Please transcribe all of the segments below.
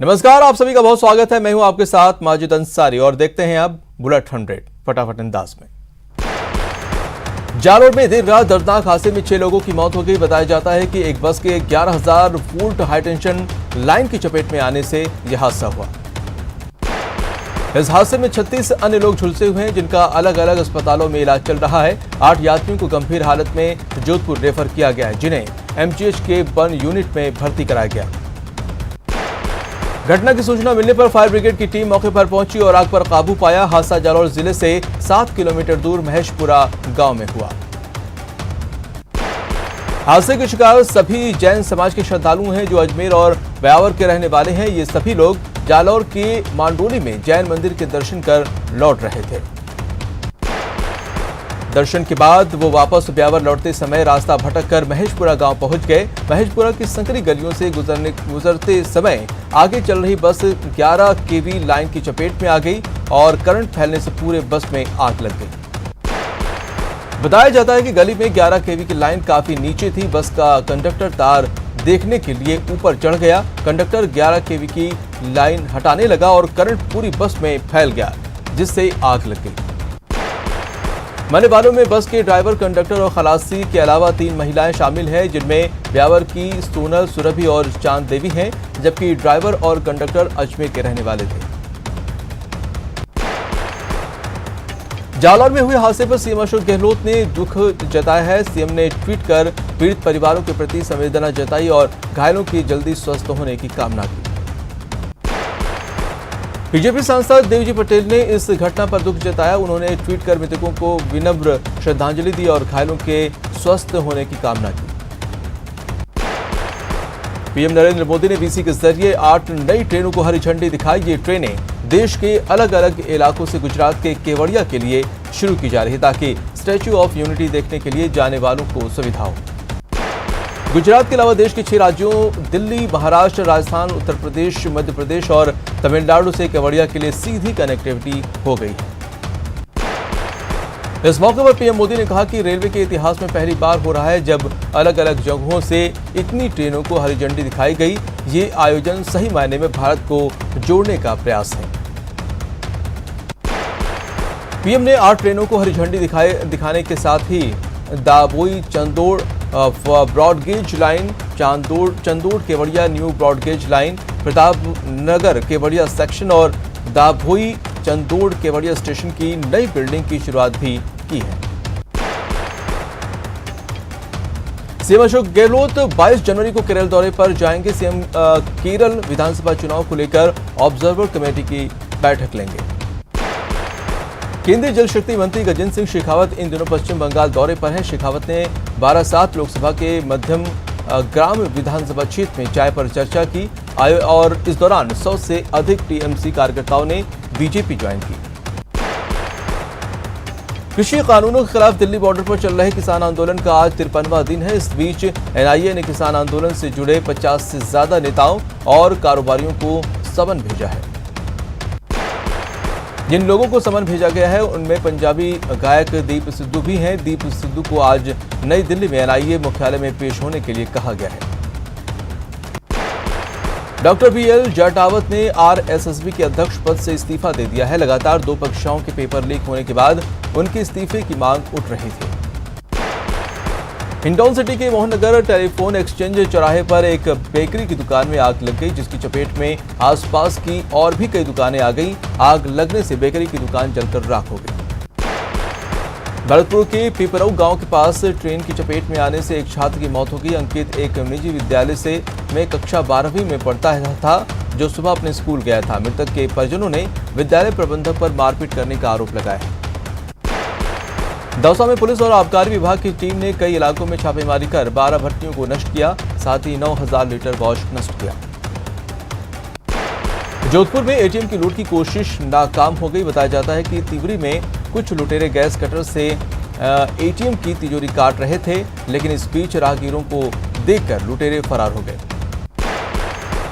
नमस्कार, आप सभी का बहुत स्वागत है। मैं हूं आपके साथ माजिद अंसारी और देखते हैं अब बुलेट 100 फटाफट अंदाज में। जालोर में देर रात दर्दनाक हादसे में 6 लोगों की मौत हो गई। बताया जाता है कि एक बस के 11,000 वोल्ट हाईटेंशन लाइन की चपेट में आने से यह हादसा हुआ। इस हादसे में 36 अन्य लोग झुलसे हुए हैं, जिनका अलग अलग अस्पतालों में इलाज चल रहा है। 8 यात्रियों को गंभीर हालत में जोधपुर रेफर किया गया है, जिन्हें एमजीएच के बर्न यूनिट में भर्ती कराया गया। घटना की सूचना मिलने पर फायर ब्रिगेड की टीम मौके पर पहुंची और आग पर काबू पाया। हादसा जालौर जिले से 7 किलोमीटर दूर महेशपुरा गांव में हुआ। हादसे के शिकार सभी जैन समाज के श्रद्धालु हैं, जो अजमेर और ब्यावर के रहने वाले हैं। ये सभी लोग जालौर के मांडोली में जैन मंदिर के दर्शन कर लौट रहे थे। दर्शन के बाद वो वापस ब्यावर लौटते समय रास्ता भटक कर महेशपुरा गांव पहुंच गए। महेशपुरा की संकरी गलियों से गुजरते समय आगे चल रही बस 11 केवी लाइन की चपेट में आ गई और करंट फैलने से पूरे बस में आग लग गई। बताया जाता है कि गली में 11 केवी की लाइन काफी नीचे थी। बस का कंडक्टर तार देखने के लिए ऊपर चढ़ गया। कंडक्टर 11 केवी की लाइन हटाने लगा और करंट पूरी बस में फैल गया, जिससे आग लग गई। मरने वालों में बस के ड्राइवर, कंडक्टर और खलासी के अलावा 3 महिलाएं शामिल हैं, जिनमें ब्यावर की सोनल, सुरभि और चांद देवी हैं, जबकि ड्राइवर और कंडक्टर अजमेर के रहने वाले थे। जालौर में हुए हादसे पर सीएम अशोक गहलोत ने दुख जताया है। सीएम ने ट्वीट कर पीड़ित परिवारों के प्रति संवेदना जताई और घायलों की जल्दी स्वस्थ होने की कामना की। बीजेपी सांसद देवजी पटेल ने इस घटना पर दुख जताया। उन्होंने ट्वीट कर मृतकों को विनम्र श्रद्धांजलि दी और घायलों के स्वस्थ होने की कामना की। पीएम नरेंद्र मोदी ने वीसी के जरिए 8 नई ट्रेनों को हरी झंडी दिखाई। ये ट्रेनें देश के अलग अलग इलाकों से गुजरात के केवड़िया के लिए शुरू की जा रही है, ताकि स्टैच्यू ऑफ यूनिटी देखने के लिए जाने वालों को सुविधा हो। गुजरात के अलावा देश के 6 राज्यों दिल्ली, महाराष्ट्र, राजस्थान, उत्तर प्रदेश, मध्य प्रदेश और तमिलनाडु से केवड़िया के लिए सीधी कनेक्टिविटी हो गई है। इस मौके पर पीएम मोदी ने कहा कि रेलवे के इतिहास में पहली बार हो रहा है जब अलग अलग जगहों से इतनी ट्रेनों को हरी झंडी दिखाई गई। ये आयोजन सही मायने में भारत को जोड़ने का प्रयास है। पीएम ने 8 ट्रेनों को हरी झंडी दिखाने के साथ ही Dabhoi Chandod broad gauge line, Chandod Kevadia new broad gauge line, Pratapnagar Kevadia section और दाभोई चंदोड़ केवड़िया स्टेशन की नई बिल्डिंग की शुरुआत भी की है। सीएम अशोक गहलोत 22 जनवरी को केरल दौरे पर जाएंगे। सीएम केरल विधानसभा चुनाव को लेकर ऑब्जर्वर कमेटी की बैठक लेंगे। केंद्रीय जल शक्ति मंत्री गजेंद्र सिंह शेखावत इन दिनों पश्चिम बंगाल दौरे पर हैं। शेखावत ने 12/7 लोकसभा के मध्यम ग्राम विधानसभा क्षेत्र में चाय पर चर्चा की और इस दौरान 100 से अधिक टीएमसी कार्यकर्ताओं ने बीजेपी ज्वाइन की। कृषि कानूनों के खिलाफ दिल्ली बॉर्डर पर चल रहे किसान आंदोलन का आज 53वां दिन है। इस बीच एनआईए ने किसान आंदोलन से जुड़े 50 से ज्यादा नेताओं और कारोबारियों को समन भेजा है। जिन लोगों को समन भेजा गया है उनमें पंजाबी गायक दीप सिद्धू भी हैं। दीप सिद्धू को आज नई दिल्ली में एनआईए मुख्यालय में पेश होने के लिए कहा गया है। डॉक्टर बीएल जाटावत ने आरएसएसबी के अध्यक्ष पद से इस्तीफा दे दिया है। लगातार 2 परीक्षाओं के पेपर लीक होने के बाद उनके इस्तीफे की मांग उठ रही थी। हिंडौन सिटी के मोहननगर टेलीफोन एक्सचेंज चौराहे पर एक बेकरी की दुकान में आग लग गई, जिसकी चपेट में आसपास की और भी कई दुकानें आ गईं। आग लगने से बेकरी की दुकान जलकर राख हो गई। भरतपुर के पीपरऊ गांव के पास ट्रेन की चपेट में आने से एक छात्र की मौत हो गई। अंकित एक निजी विद्यालय में कक्षा 12वीं में पढ़ता था, जो सुबह अपने स्कूल गया था। मृतक के परिजनों ने विद्यालय प्रबंधक पर मारपीट करने का आरोप लगाया है। दौसा में पुलिस और आबकारी विभाग की टीम ने कई इलाकों में छापेमारी कर 12 भट्टियों को नष्ट किया, साथ ही 9000 लीटर वॉश नष्ट किया। जोधपुर में एटीएम की लूट की कोशिश नाकाम हो गई। बताया जाता है कि तिवरी में कुछ लुटेरे गैस कटर से एटीएम की तिजोरी काट रहे थे, लेकिन इस बीच राहगीरों को देखकर लुटेरे फरार हो गए।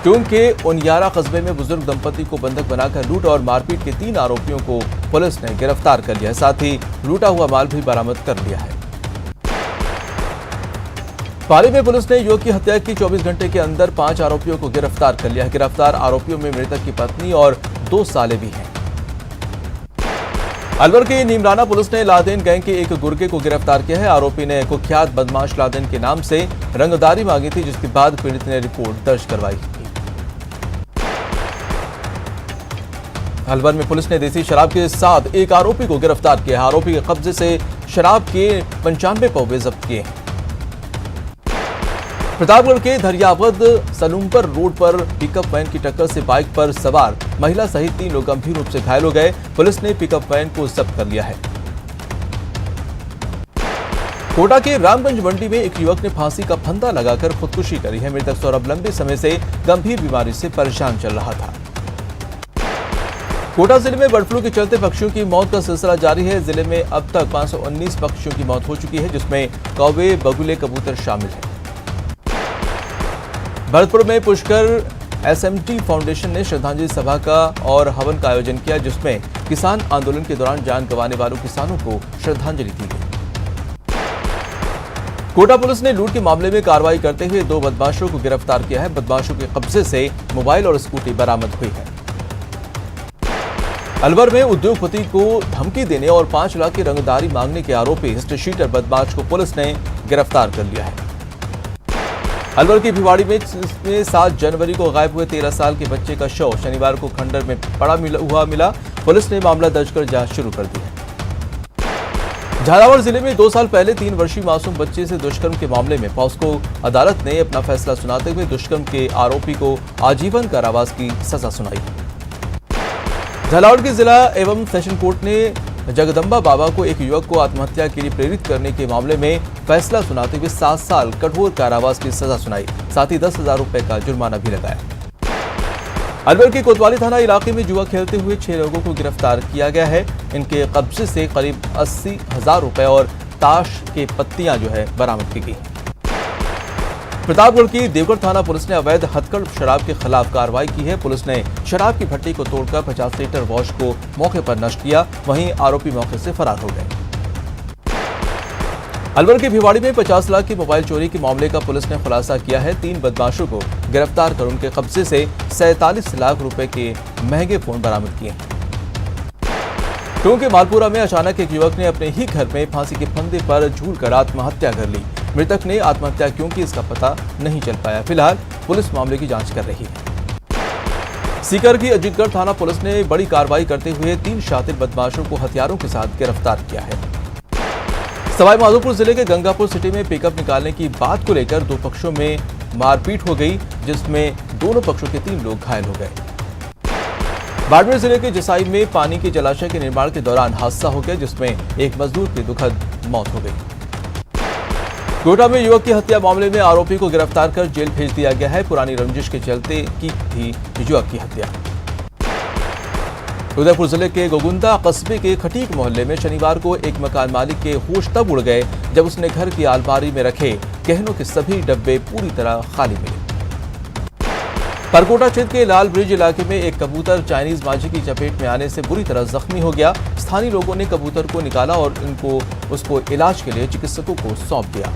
टूंग के उनियारा कस्बे में बुजुर्ग दंपति को बंधक बनाकर लूट और मारपीट के 3 आरोपियों को पुलिस ने गिरफ्तार कर लिया है। साथ ही लूटा हुआ माल भी बरामद कर लिया है। पाली में पुलिस ने युवक की हत्या की 24 घंटे के अंदर 5 आरोपियों को गिरफ्तार कर लिया है। गिरफ्तार आरोपियों में मृतक की पत्नी और 2 साले भी हैं। अलवर के नीमराना पुलिस ने लादेन गैंग के एक गुर्गे को गिरफ्तार किया है। आरोपी ने कुख्यात बदमाश लादेन के नाम से रंगदारी मांगी थी, जिसके बाद पीड़ित ने रिपोर्ट दर्ज करवाई थी। अलवर में पुलिस ने देसी शराब के साथ एक आरोपी को गिरफ्तार किया है। आरोपी के कब्जे से शराब के 95 पौवे जब्त किए हैं। प्रतापगढ़ के धरियावद सलूमपुर रोड पर पिकअप वैन की टक्कर से बाइक पर सवार महिला सहित 3 लोग गंभीर रूप से घायल हो गए। पुलिस ने पिकअप वैन को जब्त कर लिया है। कोटा के रामगंज मंडी में एक युवक ने फांसी का फंदा लगाकर खुदकुशी करी है। मृतक सौरभ लंबे समय से गंभीर बीमारी से परेशान चल रहा था। कोटा जिले में बर्ड फ्लू के चलते पक्षियों की मौत का सिलसिला जारी है। जिले में अब तक 519 पक्षियों की मौत हो चुकी है, जिसमें कौवे, बगुले, कबूतर शामिल हैं। भरतपुर में पुष्कर एसएमटी फाउंडेशन ने श्रद्धांजलि सभा का और हवन का आयोजन किया, जिसमें किसान आंदोलन के दौरान जान गंवाने वालों किसानों को श्रद्धांजलि दी गई। कोटा पुलिस ने लूट के मामले में कार्रवाई करते हुए 2 बदमाशों को गिरफ्तार किया है। बदमाशों के कब्जे से मोबाइल और स्कूटी बरामद हुई है। अलवर में उद्योगपति को धमकी देने और 5 लाख की रंगदारी मांगने के आरोपी हिस्ट्री शीटर बदमाश को पुलिस ने गिरफ्तार कर लिया है। अलवर की भिवाड़ी में 7 जनवरी को गायब हुए 13 साल के बच्चे का शव शनिवार को खंडर में पड़ा हुआ मिला। पुलिस ने मामला दर्ज कर जांच शुरू कर दी है। झालावाड़ जिले में 2 साल पहले 3 वर्षीय मासूम बच्चे से दुष्कर्म के मामले में पॉस्को अदालत ने अपना फैसला सुनाते हुए दुष्कर्म के आरोपी को आजीवन कारावास की सजा सुनाई। झालावाड़ के जिला एवं सेशन कोर्ट ने जगदम्बा बाबा को एक युवक को आत्महत्या के लिए प्रेरित करने के मामले में फैसला सुनाते हुए 7 साल कठोर कारावास की सजा सुनाई। साथ ही 10,000 रुपए का जुर्माना भी लगाया। अलवर के कोतवाली थाना इलाके में जुआ खेलते हुए 6 लोगों को गिरफ्तार किया गया है। इनके कब्जे से करीब 80,000 रुपए और ताश के पत्तियां बरामद की गई। प्रतापगढ़ की देवगढ़ थाना पुलिस ने अवैध हथकढ़ शराब के खिलाफ कार्रवाई की है। पुलिस ने शराब की भट्टी को तोड़कर 50 लीटर वॉश को मौके पर नष्ट किया। वहीं आरोपी मौके से फरार हो गए। अलवर के भिवाड़ी में 50 लाख की मोबाइल चोरी के मामले का पुलिस ने खुलासा किया है। 3 बदमाशों को गिरफ्तार कर उनके कब्जे से 47 लाख रुपए के महंगे फोन बरामद किए। टोंक के मालपुरा में अचानक एक युवक ने अपने ही घर में फांसी के फंदे पर झूलकर आत्महत्या कर ली। मृतक ने आत्महत्या क्यों की, इसका पता नहीं चल पाया। फिलहाल पुलिस मामले की जांच कर रही है। सीकर की अजीतगढ़ थाना पुलिस ने बड़ी कार्रवाई करते हुए 3 शातिर बदमाशों को हथियारों के साथ गिरफ्तार किया है। सवाईमाधोपुर जिले के गंगापुर सिटी में पिकअप निकालने की बात को लेकर 2 पक्षों में मारपीट हो गई, जिसमें दोनों पक्षों के 3 लोग घायल हो गए। बाड़मेर जिले के जसाई में पानी के जलाशय के निर्माण के दौरान हादसा हो गया, जिसमें एक मजदूर की दुखद मौत हो गई। कोटा में युवक की हत्या मामले में आरोपी को गिरफ्तार कर जेल भेज दिया गया है। पुरानी रंजिश के चलते की थी युवक की हत्या। उदयपुर जिले के गोगुंदा कस्बे के खटीक मोहल्ले में शनिवार को एक मकान मालिक के होश तब उड़ गए जब उसने घर की अलमारी में रखे गहनों के सभी डब्बे पूरी तरह खाली मिले। परकोटा क्षेत्र के लाल ब्रिज इलाके में एक कबूतर चाइनीज माझी की चपेट में आने से बुरी तरह जख्मी हो गया। स्थानीय लोगों ने कबूतर को निकाला और उसको इलाज के लिए चिकित्सकों को सौंप दिया।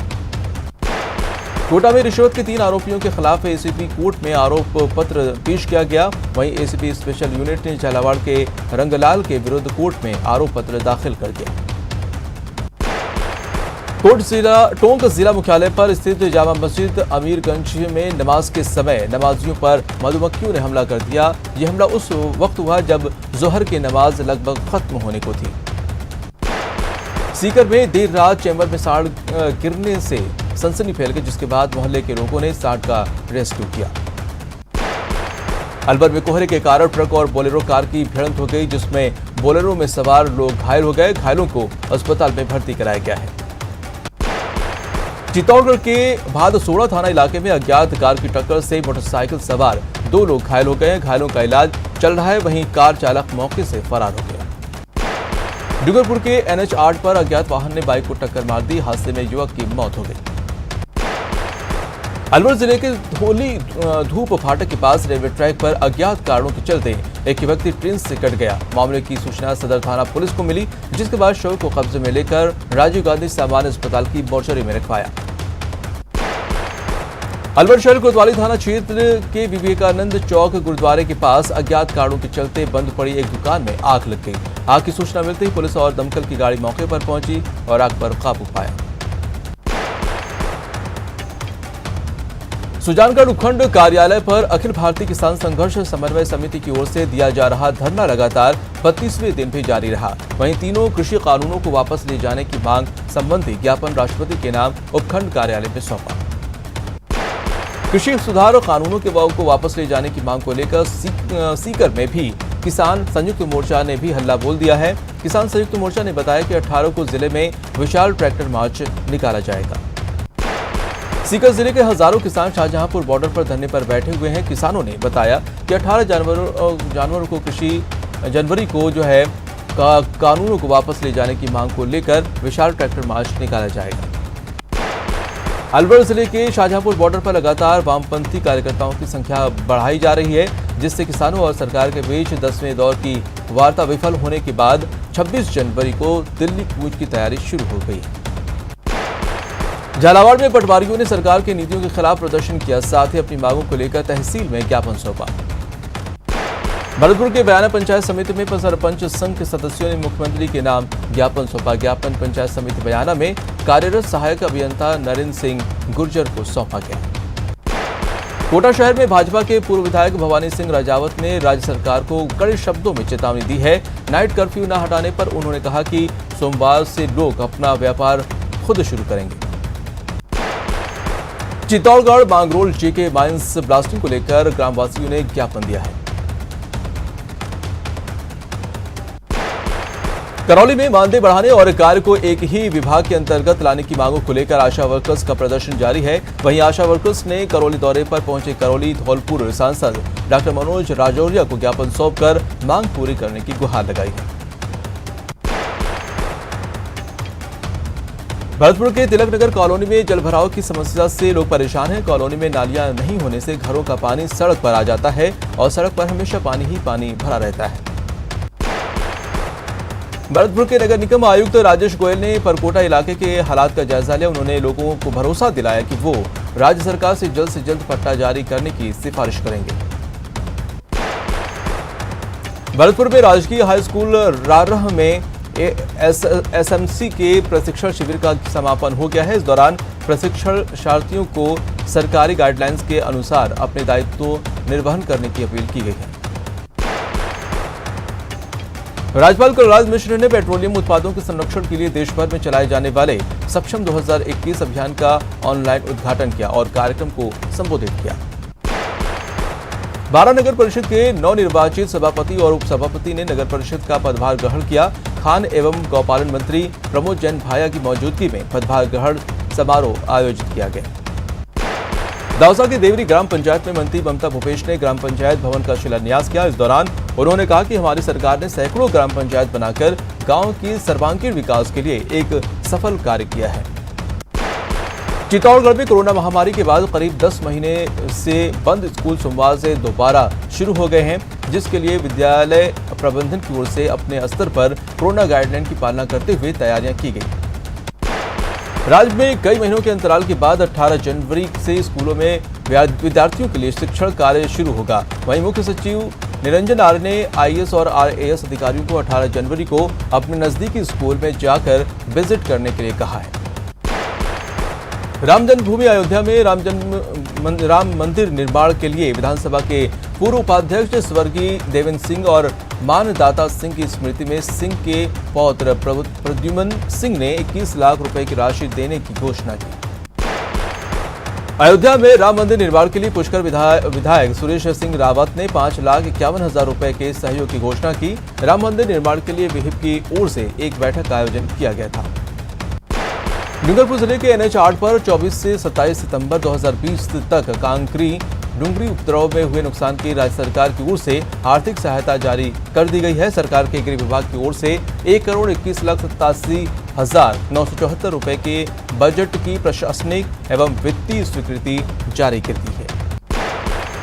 कोटा में रिश्वत के 3 आरोपियों के खिलाफ एसीपी कोर्ट में आरोप पत्र पेश किया गया। वहीं एसीपी स्पेशल यूनिट ने झालावाड़ के रंगलाल के विरुद्ध कोर्ट में आरोप पत्र दाखिल कर दिया। टोंक जिला मुख्यालय पर स्थित जामा मस्जिद अमीरगंज में नमाज के समय नमाजियों पर मधुमक्खियों ने हमला कर दिया। यह हमला उस वक्त हुआ जब जोहर की नमाज लगभग खत्म होने को थी। सीकर में देर रात चैम्बर में सांड गिरने से सनसनी फैल गई, जिसके बाद मोहल्ले के लोगों ने सांड का रेस्क्यू किया। अलवर में कोहरे के कारण ट्रक और बोलेरो कार की भिड़ंत हो गई, जिसमें बोलेरो में सवार लोग घायल हो गए। घायलों को अस्पताल में भर्ती कराया गया है। चित्तौड़गढ़ के भादसोड़ा थाना इलाके में अज्ञात कार की टक्कर से मोटरसाइकिल सवार 2 लोग घायल हो गए। घायलों का इलाज चल रहा है। वहीं कार चालक मौके से फरार हो गया। डूंगरपुर के NH 8 पर अज्ञात वाहन ने बाइक को टक्कर मार दी। हादसे में युवक की मौत हो गई। अलवर जिले के धोली धूप फाटक के पास रेलवे ट्रैक पर अज्ञात कारणों के चलते एक व्यक्ति ट्रेन से कट गया। मामले की सूचना सदर थाना पुलिस को मिली, जिसके बाद शव को कब्जे में लेकर राजीव गांधी सामान्य अस्पताल की मोर्चरी में रखवाया। अलवर शहर कोतवाली थाना क्षेत्र के विवेकानंद चौक गुरुद्वारे के पास अज्ञात कारणों के चलते बंद पड़ी एक दुकान में आग लग गई। आग की सूचना मिलते ही पुलिस और दमकल की गाड़ी मौके पर पहुंची और आग पर काबू पाया। सुजानगढ़ उपखंड कार्यालय पर अखिल भारतीय किसान संघर्ष समन्वय समिति की ओर से दिया जा रहा धरना लगातार 32वें दिन भी जारी रहा। वहीं तीनों कृषि कानूनों को वापस ले जाने की मांग संबंधी ज्ञापन राष्ट्रपति के नाम उपखंड कार्यालय में सौंपा। कृषि सुधार कानूनों के को वापस ले जाने की मांग को लेकर सीकर में भी किसान संयुक्त मोर्चा ने भी हल्ला बोल दिया है। किसान संयुक्त मोर्चा ने बताया कि 18 को जिले में विशाल ट्रैक्टर मार्च निकाला जाएगा। सीकर जिले के हजारों किसान शाहजहांपुर बॉर्डर पर धरने पर बैठे हुए हैं। किसानों ने बताया कि 18 जानवरों को कृषि जनवरी को कानूनों को वापस ले जाने की मांग को लेकर विशाल ट्रैक्टर मार्च निकाला जाएगा। अलवर जिले के शाहजहांपुर बॉर्डर पर लगातार वामपंथी कार्यकर्ताओं की संख्या बढ़ाई जा रही है, जिससे किसानों और सरकार के बीच 10वें दौर की वार्ता विफल होने के बाद 26 जनवरी को दिल्ली कूच की तैयारी शुरू हो गई। झालावाड़ में पटवारियों ने सरकार की नीतियों के खिलाफ प्रदर्शन किया, साथ ही अपनी मांगों को लेकर तहसील में ज्ञापन सौंपा। भरतपुर के बयाना पंचायत समिति में सरपंच संघ के सदस्यों ने मुख्यमंत्री के नाम ज्ञापन सौंपा। ज्ञापन पंचायत समिति बयाना में कार्यरत सहायक अभियंता नरेंद्र सिंह गुर्जर को सौंपा गया। कोटा शहर में भाजपा के पूर्व विधायक भवानी सिंह राजावत ने राज्य सरकार को कड़े शब्दों में चेतावनी दी है। नाइट कर्फ्यू न हटाने पर उन्होंने कहा कि सोमवार से लोग अपना व्यापार खुद शुरू करेंगे। चित्तौड़गढ़ मांगरोल जेके माइंस ब्लास्टिंग को लेकर ग्रामवासियों ने ज्ञापन दिया है। करौली में मानदेय बढ़ाने और कार्य को एक ही विभाग के अंतर्गत लाने की मांगों को लेकर आशा वर्कर्स का प्रदर्शन जारी है। वहीं आशा वर्कर्स ने करौली दौरे पर पहुंचे करौली धौलपुर सांसद डॉक्टर मनोज राजौरिया को ज्ञापन सौंपकर मांग पूरी करने की गुहार लगाई है। भरतपुर के तिलक नगर कॉलोनी में जलभराव की समस्या से लोग परेशान हैं। कॉलोनी में नालियां नहीं होने से घरों का पानी सड़क पर आ जाता है और सड़क पर हमेशा पानी ही पानी भरा रहता है। भरतपुर के नगर निगम आयुक्त राजेश गोयल ने परकोटा इलाके के हालात का जायजा लिया। उन्होंने लोगों को भरोसा दिलाया कि वो राज्य सरकार से जल्द पट्टा जारी करने की सिफारिश करेंगे। भरतपुर में राजकीय हाई स्कूल रारह में एसएमसी के प्रशिक्षण शिविर का समापन हो गया है। इस दौरान प्रशिक्षणार्थियों को सरकारी गाइडलाइंस के अनुसार अपने दायित्व निर्वहन करने की अपील की गई है। राज्यपाल कलराज मिश्र ने पेट्रोलियम उत्पादों के संरक्षण के लिए देश भर में चलाए जाने वाले सक्षम 2021 अभियान का ऑनलाइन उद्घाटन किया और कार्यक्रम को संबोधित किया। बारां नगर परिषद के नवनिर्वाचित सभापति और उपसभापति ने नगर परिषद का पदभार ग्रहण किया। खान एवं गौपालन मंत्री प्रमोद जैन भाया की मौजूदगी में पदभार ग्रहण समारोह आयोजित किया गया। दौसा की देवरी ग्राम पंचायत में मंत्री ममता भूपेश ने ग्राम पंचायत भवन का शिलान्यास किया। इस दौरान उन्होंने कहा कि हमारी सरकार ने सैकड़ों ग्राम पंचायत बनाकर गांव की सर्वांगीण विकास के लिए एक सफल कार्य किया है। चित्तौड़गढ़ में कोरोना महामारी के बाद करीब 10 महीने से बंद स्कूल सोमवार से दोबारा शुरू हो गए हैं, जिसके लिए विद्यालय प्रबंधन की ओर से अपने स्तर पर कोरोना गाइडलाइन की पालना करते हुए तैयारियां की गई। राज्य में कई महीनों के अंतराल के बाद 18 जनवरी से स्कूलों में विद्यार्थियों के लिए शिक्षण कार्य शुरू होगा। वहीं मुख्य सचिव निरंजन आर्य ने आईएएस और आरएएस अधिकारियों को 18 जनवरी को अपने नजदीकी स्कूल में जाकर विजिट करने के लिए कहा है। राम जन्मभूमि अयोध्या में राम मंदिर निर्माण के लिए विधानसभा के पूर्व उपाध्यक्ष स्वर्गीय देवेंद्र सिंह और मानदाता सिंह की स्मृति में सिंह के पौत्र प्रद्युमन सिंह ने 21 लाख रुपए की राशि देने की घोषणा की। अयोध्या में राम मंदिर निर्माण के लिए पुष्कर विधायक सुरेश सिंह रावत ने 5,51,000 रुपए के सहयोग की घोषणा की। राम मंदिर निर्माण के लिए विहिप की ओर से एक बैठक का आयोजन किया गया था। डूंगरपुर जिले के NH 8 पर 24 से 27 सितंबर 2020 तक कांकरी डूंगरी उपद्रव में हुए नुकसान की राज्य सरकार की ओर से आर्थिक सहायता जारी कर दी गई है। सरकार के गृह विभाग की ओर से 1,21,87,974 रुपए के बजट की प्रशासनिक एवं वित्तीय स्वीकृति जारी कर दी है।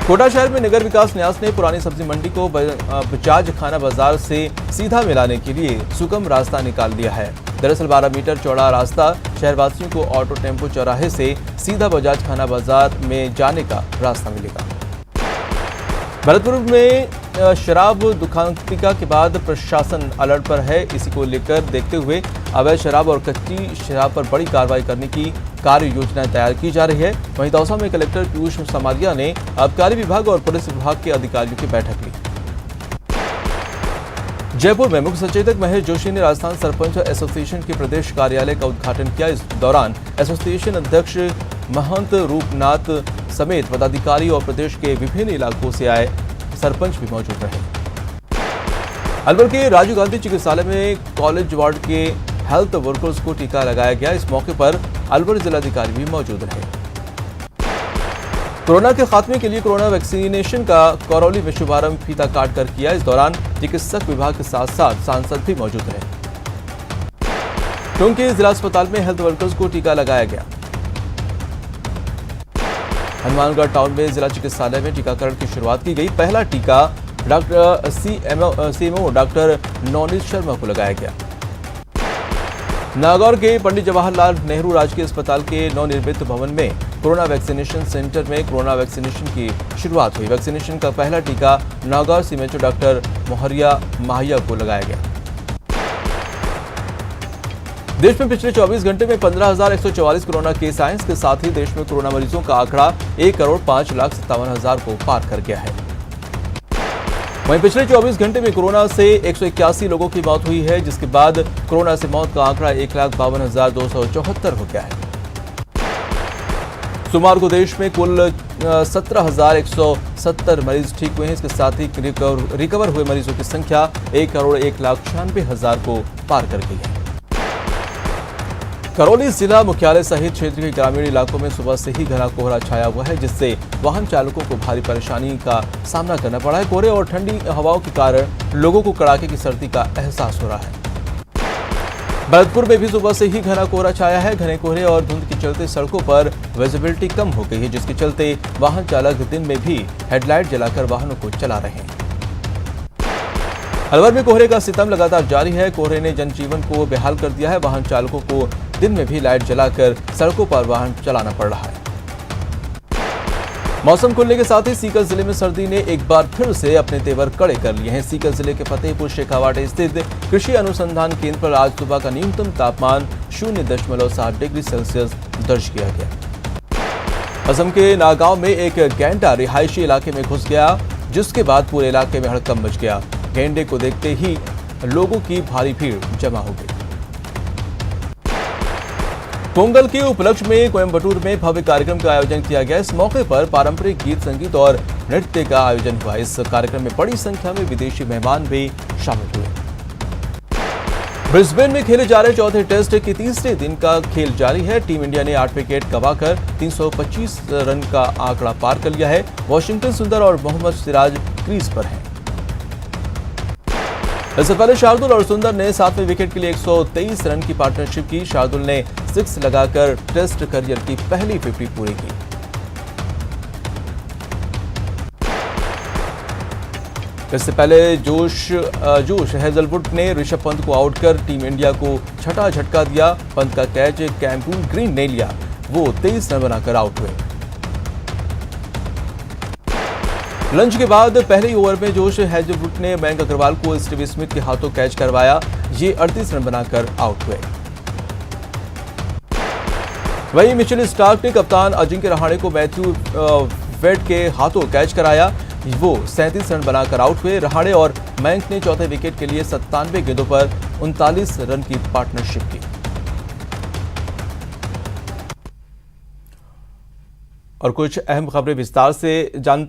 कोटा शहर में नगर विकास न्यास ने पुरानी सब्जी मंडी को बजाज खाना बाजार से सीधा मिलाने के लिए सुगम रास्ता निकाल दिया है। दरअसल 12 मीटर चौड़ा रास्ता शहरवासियों को ऑटो टेम्पो चौराहे से सीधा बजाज खाना बाजार में जाने का रास्ता मिलेगा। भरतपुर में शराब दुकानदारी के बाद प्रशासन अलर्ट पर है। इसी को लेकर देखते हुए अवैध शराब और कच्ची शराब पर बड़ी कार्रवाई करने की कार्य योजना तैयार की जा रही है। वहीं दौसा में कलेक्टर पीयूष समारिया ने आबकारी विभाग और पुलिस विभाग के अधिकारियों की बैठक ली। जयपुर में मुख्य सचेतक महेश जोशी ने राजस्थान सरपंच एसोसिएशन के प्रदेश कार्यालय का उद्घाटन किया। इस दौरान एसोसिएशन अध्यक्ष महंत रूपनाथ समेत पदाधिकारी और प्रदेश के विभिन्न इलाकों से आए सरपंच भी मौजूद रहे। अलवर के राजीव गांधी चिकित्सालय में कॉलेज वार्ड के हेल्थ वर्कर्स को टीका लगाया गया। इस मौके पर अलवर जिलाधिकारी भी मौजूद रहे। कोरोना के खात्मे के लिए कोरोना वैक्सीनेशन का करौली में शुभारंभ फीता काट कर किया। इस दौरान चिकित्सक विभाग के साथ साथ सांसद भी मौजूद रहे। टोंक के जिला अस्पताल में हेल्थ वर्कर्स को टीका लगाया गया। हनुमानगढ़ टाउन में जिला चिकित्सालय में टीकाकरण की शुरुआत की गई। पहला टीका doctor CMO doctor Navneet Sharma को लगाया गया। नागौर के पंडित जवाहरलाल नेहरू राजकीय अस्पताल के नवनिर्मित भवन में कोरोना वैक्सीनेशन सेंटर में कोरोना वैक्सीनेशन की शुरुआत हुई। वैक्सीनेशन का पहला टीका नागौर सीएमएचओ डॉक्टर मोहरिया माहिया को लगाया गया। देश में पिछले 24 घंटे में 15,144 कोरोना केस आए। इसके साथ ही देश में कोरोना मरीजों का आंकड़ा 1,05,57,000 को पार कर गया है। वहीं पिछले 24 घंटे में कोरोना से 181 लोगों की मौत हुई है, जिसके बाद कोरोना से मौत का आंकड़ा 1,52,274 हो गया है। सोमवार को देश में कुल 17,170 मरीज ठीक हुए हैं। इसके साथ ही रिकवर हुए मरीजों की संख्या 1,01,96,000 को पार कर गई है। करौली जिला मुख्यालय सहित क्षेत्र के ग्रामीण इलाकों में सुबह से ही घना कोहरा छाया हुआ है, जिससे वाहन चालकों को भारी परेशानी का सामना करना पड़ा है। कोहरे और ठंडी हवाओं के कारण लोगों को कड़ाके की सर्दी का एहसास हो रहा है। भरतपुर में भी सुबह से ही घना कोहरा छाया है। घने कोहरे और धुंध के चलते सड़कों पर विजिबिलिटी कम हो गई है, जिसके चलते वाहन चालक दिन में भी हेडलाइट जलाकर वाहनों को चला रहे हैं। अलवर में कोहरे का सितम लगातार जारी है। कोहरे ने जनजीवन को बेहाल कर दिया है। वाहन चालकों को दिन में भी लाइट जलाकर सड़कों पर वाहन चलाना पड़ रहा है। मौसम खुलने के साथ ही सीकर जिले में सर्दी ने एक बार फिर से अपने तेवर कड़े कर लिए हैं। सीकर जिले के फतेहपुर शेखावाटी स्थित कृषि अनुसंधान केंद्र पर आज सुबह का न्यूनतम तापमान 0.7 डिग्री सेल्सियस दर्ज किया गया। असम के नागांव में एक गैंडा रिहायशी इलाके में घुस गया, जिसके बाद पूरे इलाके में हड़कंप मच गया। गैंडे को देखते ही लोगों की भारी भीड़ जमा हो गई। पोंगल के उपलक्ष्य में कोयम्बटूर में भव्य कार्यक्रम का आयोजन किया गया। इस मौके पर पारंपरिक गीत संगीत और नृत्य का आयोजन हुआ। इस कार्यक्रम में बड़ी संख्या में विदेशी मेहमान भी शामिल हुए। ब्रिस्बेन में खेले जा रहे चौथे टेस्ट के तीसरे दिन का खेल जारी है। टीम इंडिया ने 8 विकेट गंवाकर 325 रन का आंकड़ा पार कर लिया है। वॉशिंगटन सुंदर और मोहम्मद सिराज क्रीज पर हैं। इससे पहले शार्दुल और सुंदर ने 7वें विकेट के लिए 123 रन की पार्टनरशिप की। शार्दुल ने 6 लगाकर टेस्ट करियर की पहली 50 पूरी की। इससे पहले जोश हेजलवुड ने ऋषभ पंत को आउट कर टीम इंडिया को छठा झटका दिया। पंत का कैच कैमरून ग्रीन ने लिया। वो 23 रन बनाकर आउट हुए। लंच के बाद पहले ही ओवर में जोश हेजलवुड ने मयंक अग्रवाल को स्टीव स्मिथ के हाथों कैच करवाया। ये 38 रन बनाकर आउट हुए। वहीं मिचेल स्टार्क ने कप्तान अजिंक्य रहाणे को मैथ्यू वेड के हाथों कैच कराया। वो 37 रन बनाकर आउट हुए। रहाणे और मयंक ने चौथे विकेट के लिए 97 गेंदों पर 39 रन की पार्टनरशिप की। और कुछ अहम खबरें विस्तार से जानते